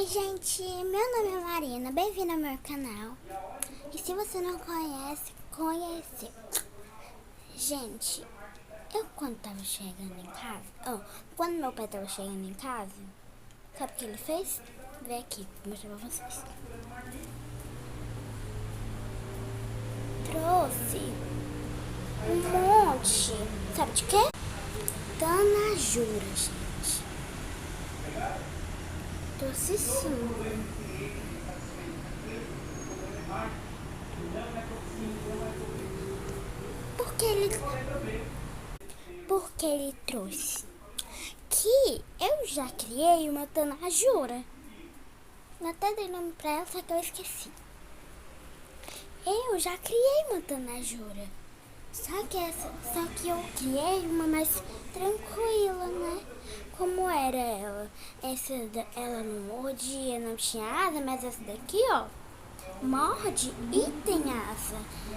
gente, meu nome é Marina, bem-vindo ao meu canal. E se você não conhece, conhece. Gente, eu quando tava chegando em casa, quando meu pai tava chegando em casa, sabe o que ele fez? Vem aqui, vou mostrar pra vocês. Trouxe um monte, sabe de quê? Tanajura, gente. Trouxe 5. Porque ele trouxe que eu já criei uma tanajura. Eu até dei nome pra ela, só que eu esqueci. Eu já criei uma tanajura. Só que eu criei uma mais tranquila, né? Como era ela? Ela não mordia, não tinha asa, mas essa daqui, ó, morde e tem asa.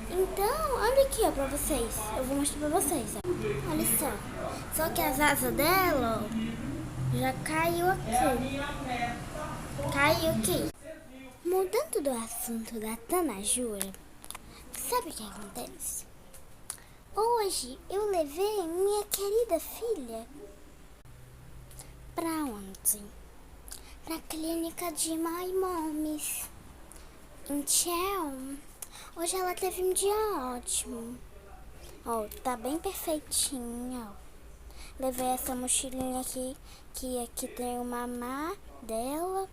Então, olha aqui, ó, pra vocês. Eu vou mostrar pra vocês, ó. Olha só. Só que as asas dela, ó, já caiu aqui. Caiu aqui. Mudando do assunto da tanajura, sabe o que acontece? Hoje eu levei minha querida filha pra onde? Pra clínica de Maimomes. Então, hoje ela teve um dia ótimo. Ó, tá bem perfeitinha, ó. Levei essa mochilinha aqui, que aqui tem o mamá dela,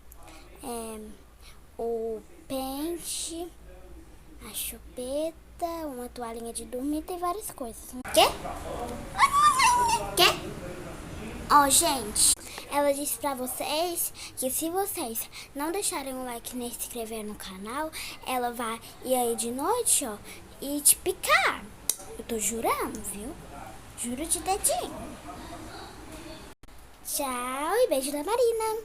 o pente, a chupeta, uma toalhinha de dormir, tem várias coisas. Quê? Quê? Ó, gente, ela disse pra vocês que se vocês não deixarem um like nem se inscrever no canal, ela vai ir aí de noite, ó, e te picar. Eu tô jurando, viu? Juro de dedinho. Tchau e beijo da Marina.